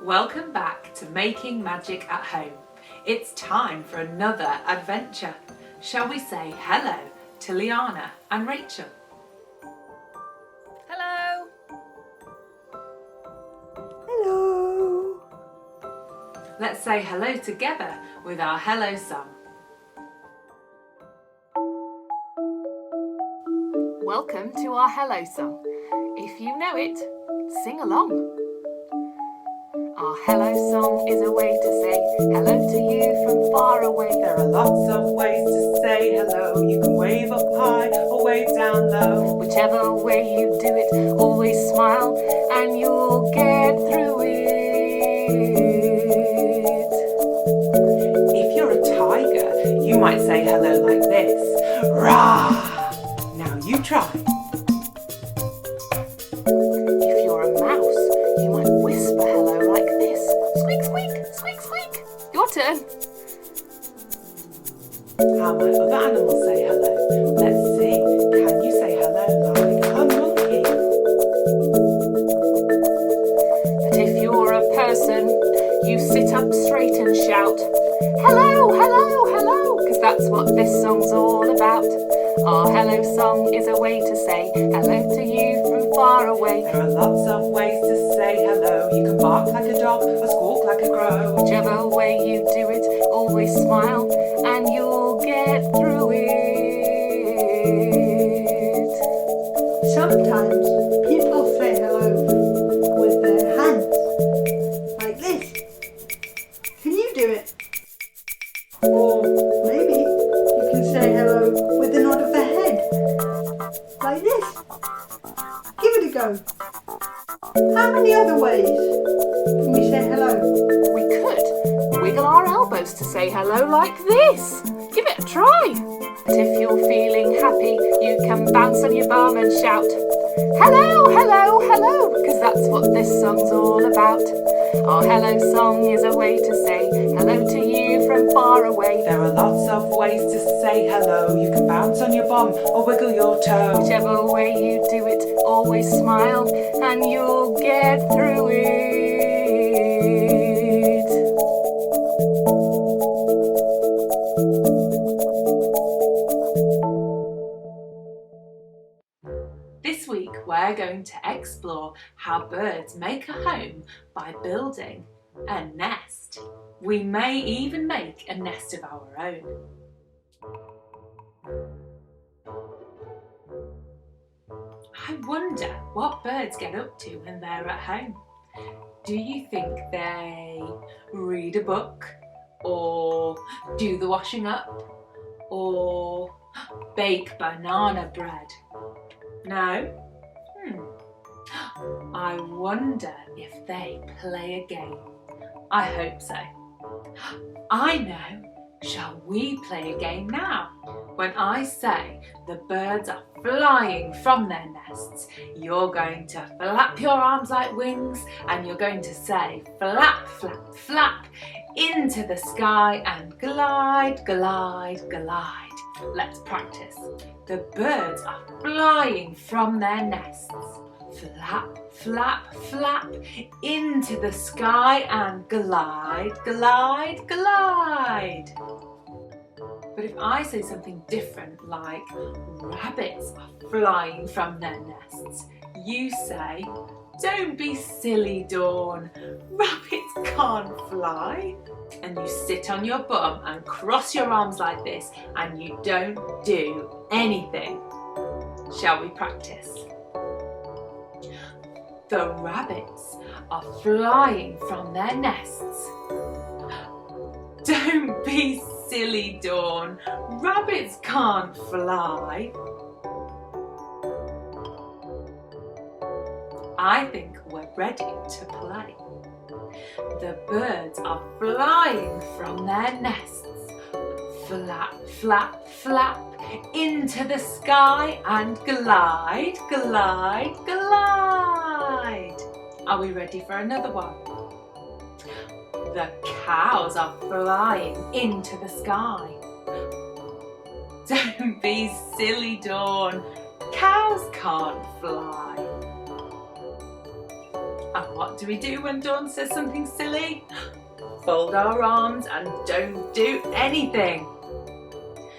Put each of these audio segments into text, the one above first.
Welcome back to Making Magic at Home. It's time for another adventure. Shall we say hello to Liana and Rachel? Hello! Hello! Let's say hello together with our hello song. Welcome to our hello song. If you know it, sing along. Our hello song is a way to say hello to you from far away. There are lots of ways to say hello. You can wave up high or wave down low. Whichever way you do it, always smile and you'll get through it. If you're a tiger, you might say hello like this. Rah! Now you try. If you're a mouse, you might whisper hello like this. Squeak, squeak, squeak, squeak. Your turn. How might other animals say hello? Let's see. Can you say hello like a monkey? But if you're a person, you sit up straight and shout, hello, hello, hello, because that's what this song's all about. Our hello song is a way to say hello to you from far away. There are lots of ways to say hello. You can bark like a dog or squawk like a crow. Whichever way you do it, always smile and you'll get through it. Sometimes people say hello with their hands, like this. Can you do it? Or maybe you can say hello with the nod of the head, like this. Give it a go. How many other ways can we say hello? We could wiggle our elbows to say hello like this. Give it a try. But if you're feeling happy, you can bounce on your bum and shout, hello, hello, hello, because that's what this song's all about. Our hello song is a way to say hello to you from far away. There are lots of ways to say hello. You can bounce on your bum or wiggle your toe. Whichever way you do it, always smile and you'll get through it. This week we're going to explore how birds make a home by building a nest. We may even make a nest of our own. I wonder what birds get up to when they're at home. Do you think they read a book, or do the washing up, or bake banana bread? No? I wonder if they play a game. I hope so. I know. Shall we play a game now? When I say the birds are flying from their nests, you're going to flap your arms like wings and you're going to say flap, flap, flap into the sky and glide, glide, glide. Let's practice. The birds are flying from their nests. Flap, flap, flap into the sky and glide, glide, glide. But if I say something different, like rabbits are flying from their nests, you say, don't be silly, Dawn. Rabbits can't fly. And you sit on your bum and cross your arms like this and you don't do anything. Shall we practice? The rabbits are flying from their nests. Don't be silly, Dawn. Rabbits can't fly. I think we're ready to play. The birds are flying from their nests. Flap, flap, flap into the sky and glide, glide, glide. Are we ready for another one? The cows are flying into the sky. Don't be silly, Dawn. Cows can't fly. A what do we do when Dawn says something silly? Fold our arms and don't do anything.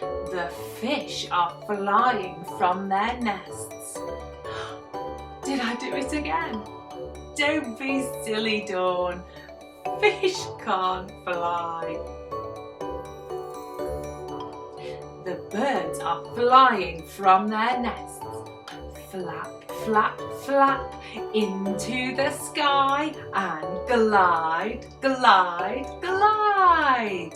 The fish are flying from their nests. Did I do it again? Don't be silly, Dawn. Fish can't fly. The birds are flying from their nests. Flap, flap, flap into the sky and glide, glide, glide.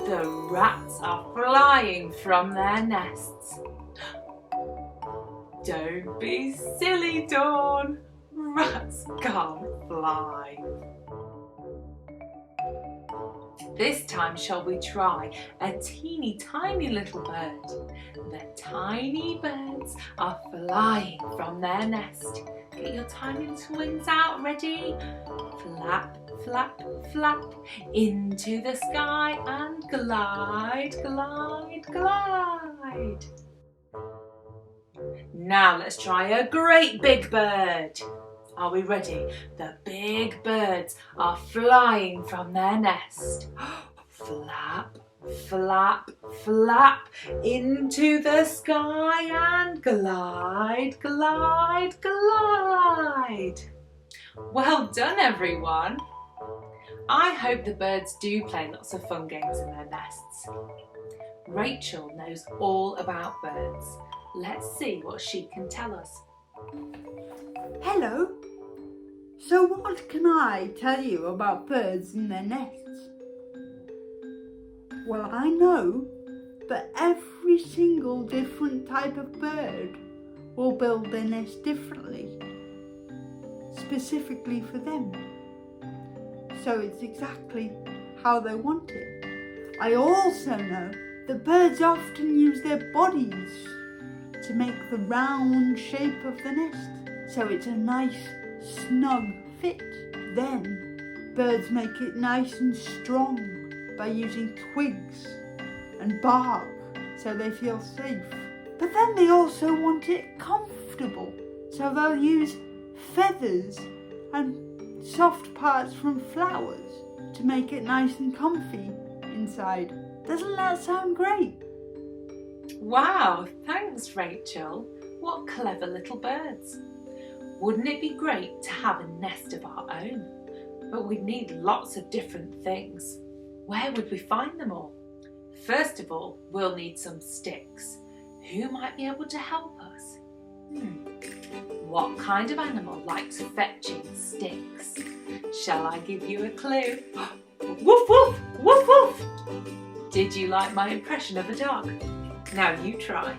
The rats are flying from their nests. Don't be silly, Dawn. Rats can't fly. This time shall we try a teeny tiny little bird. The tiny birds are flying from their nest. Get your tiny little wings out, ready? Flap, flap, flap into the sky and glide, glide, glide. Now let's try a great big bird. Are we ready? The big birds are flying from their nest. Flap, flap, flap into the sky and glide, glide, glide. Well done, everyone. I hope the birds do play lots of fun games in their nests. Rachel knows all about birds. Let's see what she can tell us. Hello. So what can I tell you about birds and their nests? Well, I know that every single different type of bird will build their nest differently, specifically for them. So it's exactly how they want it. I also know that birds often use their bodies to make the round shape of the nest, so it's a nice snug fit. Then birds make it nice and strong by using twigs and bark so they feel safe. But then they also want it comfortable, so they'll use feathers and soft parts from flowers to make it nice and comfy inside. Doesn't that sound great? Wow, thanks Rachel. What clever little birds. Wouldn't it be great to have a nest of our own? But we'd need lots of different things. Where would we find them all? First of all, we'll need some sticks. Who might be able to help us? What kind of animal likes fetching sticks? Shall I give you a clue? Woof woof, woof woof! Did you like my impression of a dog? Now you try.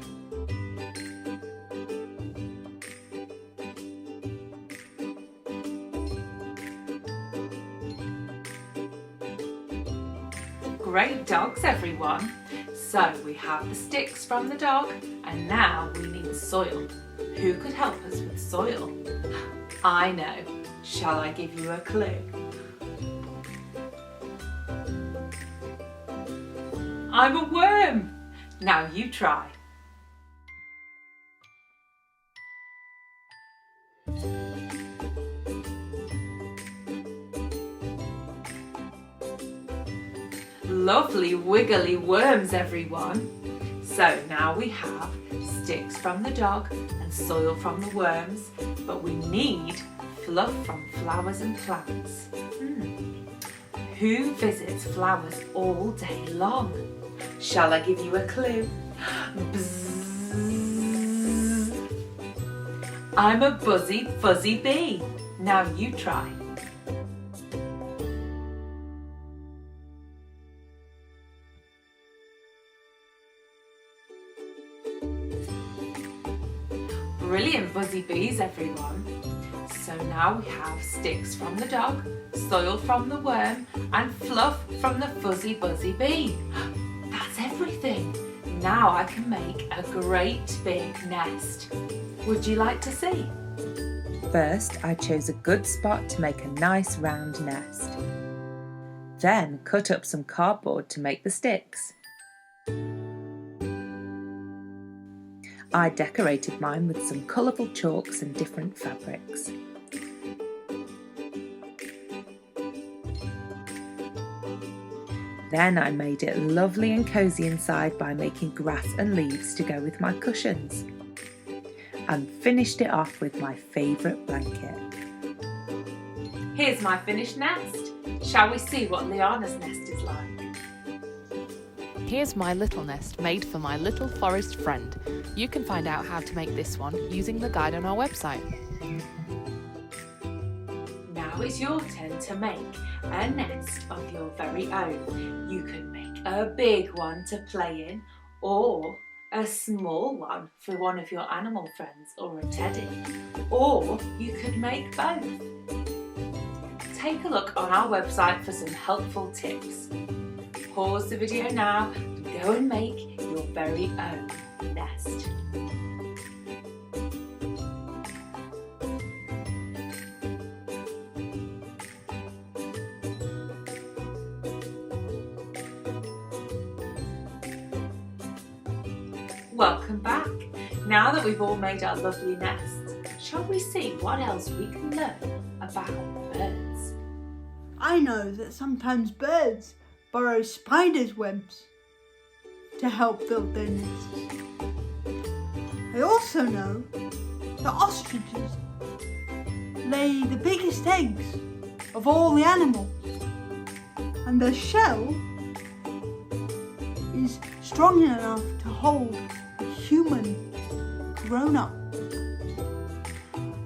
Great dogs, everyone. So we have the sticks from the dog and now we need soil. Who could help us with soil? I know. Shall I give you a clue? I'm a worm. Now you try. Lovely wiggly worms, everyone. So now we have sticks from the dog and soil from the worms, but we need fluff from flowers and plants. Who visits flowers all day long? Shall I give you a clue? Bzzz. I'm a buzzy fuzzy bee. Now you try. Brilliant buzzy bees, everyone. So now we have sticks from the dog, soil from the worm and fluff from the fuzzy buzzy bee. That's everything. Now I can make a great big nest. Would you like to see? First, I chose a good spot to make a nice round nest. Then cut up some cardboard to make the sticks. I decorated mine with some colourful chalks and different fabrics. Then I made it lovely and cosy inside by making grass and leaves to go with my cushions. And finished it off with my favourite blanket. Here's my finished nest. Shall we see what Liana's nest is like? Here's my little nest made for my little forest friend. You can find out how to make this one using the guide on our website. Now it's your turn to make a nest of your very own. You can make a big one to play in, or a small one for one of your animal friends or a teddy, or you could make both. Take a look on our website for some helpful tips. Pause the video now and go and make your very own nest. Welcome back. Now that we've all made our lovely nests, shall we see what else we can learn about birds? I know that sometimes birds burrow spiders' webs to help build their nests. I also know that ostriches lay the biggest eggs of all the animals, and their shell is strong enough to hold a human grown-up.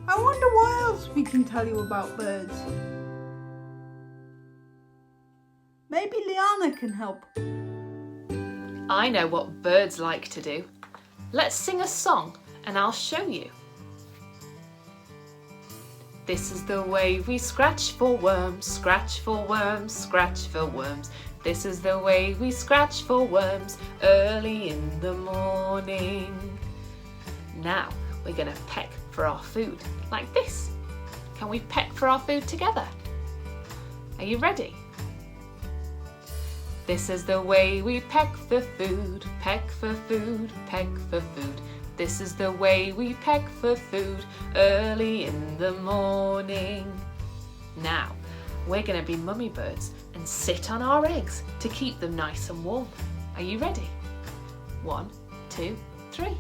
I wonder what else we can tell you about birds. Maybe Liana can help. I know what birds like to do. Let's sing a song and I'll show you. This is the way we scratch for worms, scratch for worms, scratch for worms. This is the way we scratch for worms early in the morning. Now we're going to peck for our food like this. Can we peck for our food together? Are you ready? This is the way we peck for food, peck for food, peck for food. This is the way we peck for food early in the morning. Now, we're going to be mummy birds and sit on our eggs to keep them nice and warm. Are you ready? 1, 2, 3.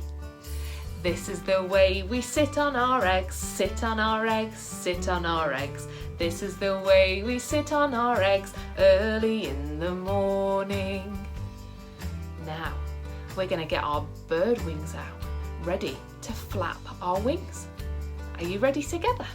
This is the way we sit on our eggs, sit on our eggs, sit on our eggs. This is the way we sit on our eggs early in the morning. Now, we're going to get our bird wings out, ready to flap our wings. Are you ready together?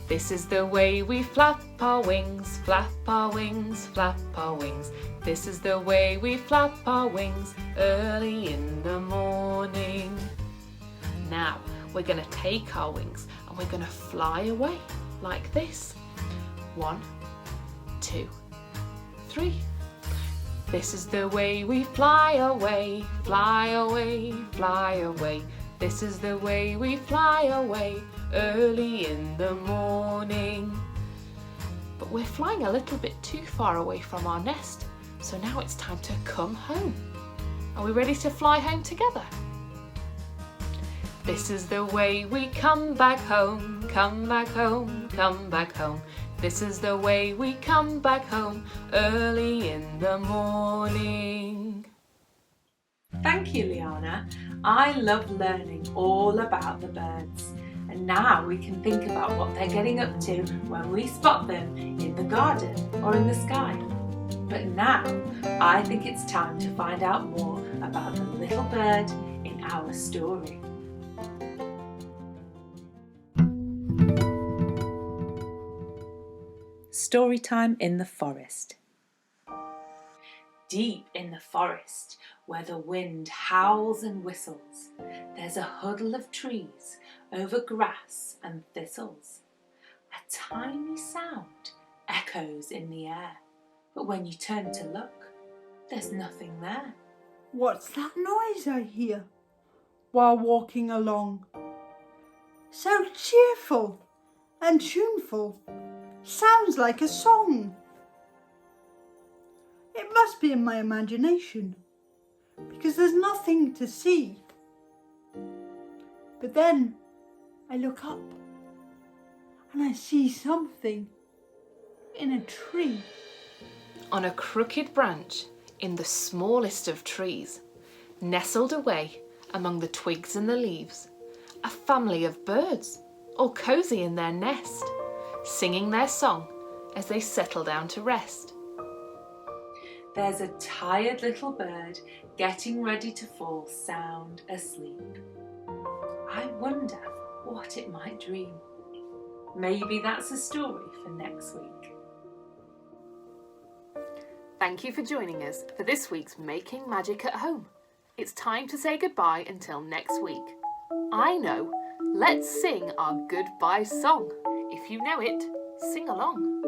This is the way we flap our wings, flap our wings, flap our wings. This is the way we flap our wings early in the morning. Now, we're going to take our wings and we're going to fly away like this. 1, 2, 3. This is the way we fly away, fly away, fly away. This is the way we fly away early in the morning. But we're flying a little bit too far away from our nest, so now it's time to come home. Are we ready to fly home together? This is the way we come back home, come back home, come back home. This is the way we come back home early in the morning. Thank you, Liana. I love learning all about the birds. And now we can think about what they're getting up to when we spot them in the garden or in the sky. But now I think it's time to find out more about the little bird in our story. Storytime in the forest. Deep in the forest, where the wind howls and whistles, there's a huddle of trees over grass and thistles. A tiny sound echoes in the air, but when you turn to look, there's nothing there. What's that noise I hear while walking along? So cheerful and tuneful, sounds like a song. It must be in my imagination, because there's nothing to see. But then I look up and I see something in a tree. On a crooked branch in the smallest of trees, nestled away among the twigs and the leaves, a family of birds, all cosy in their nest, singing their song as they settle down to rest. There's a tired little bird getting ready to fall sound asleep. I wonder what it might dream. Maybe that's a story for next week. Thank you for joining us for this week's Making Magic at Home. It's time to say goodbye until next week. I know. Let's sing our goodbye song. If you know it, sing along.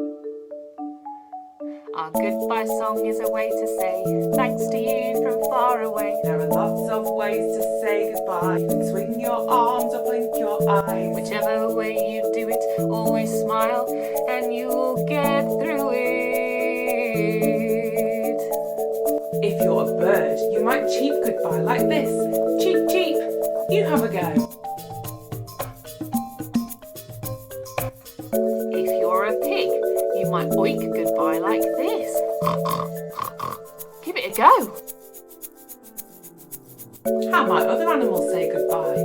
Our goodbye song is a way to say thanks to you from far away. There are lots of ways to say goodbye. You can swing your arms or blink your eyes. Whichever way you do it, always smile and you'll get through it. If you're a bird, you might cheep goodbye like this. Cheep, cheep, you have a go. If you're a pig, you might oink goodbye like this. Give it a go. How might other animals say goodbye?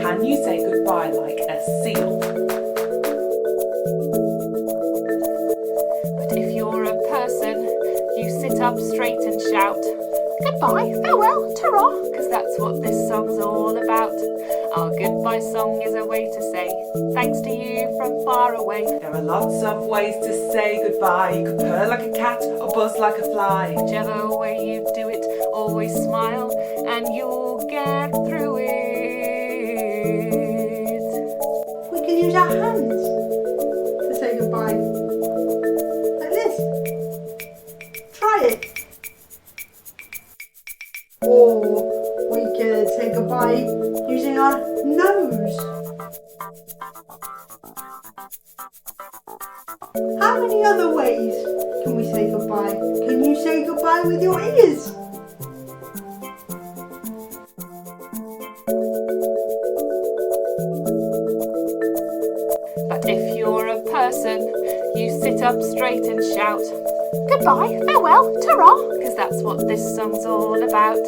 Can you say goodbye like a seal? But if you're a person, you sit up straight and shout, goodbye, farewell, ta-ra, because that's what this song's all about. Our goodbye song is a way to say thanks to you from far away. There are lots of ways to say goodbye. You could purr like a cat or buzz like a fly. Whichever way you do it, always smile and you'll get through it. We can use our hands to say goodbye. Like this. Try it. Or we could say goodbye using our nose. How many other ways can we say goodbye? Can you say goodbye with your ears? But if you're a person, you sit up straight and shout, goodbye, farewell, ta-ra, because that's what this song's all about.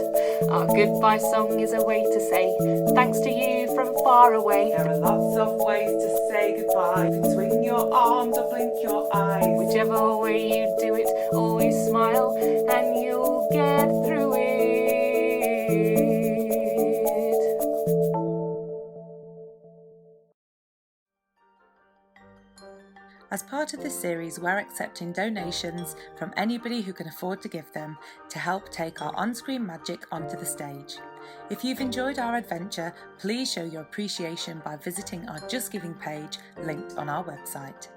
Our goodbye song is a way to say thanks to you from far away. There are lots of ways to say goodbye. You can swing your arms or blink your eyes. Whichever way you do it, always smile and you'll get through it. As part of this series, we're accepting donations from anybody who can afford to give them to help take our on-screen magic onto the stage. If you've enjoyed our adventure, please show your appreciation by visiting our Just Giving page linked on our website.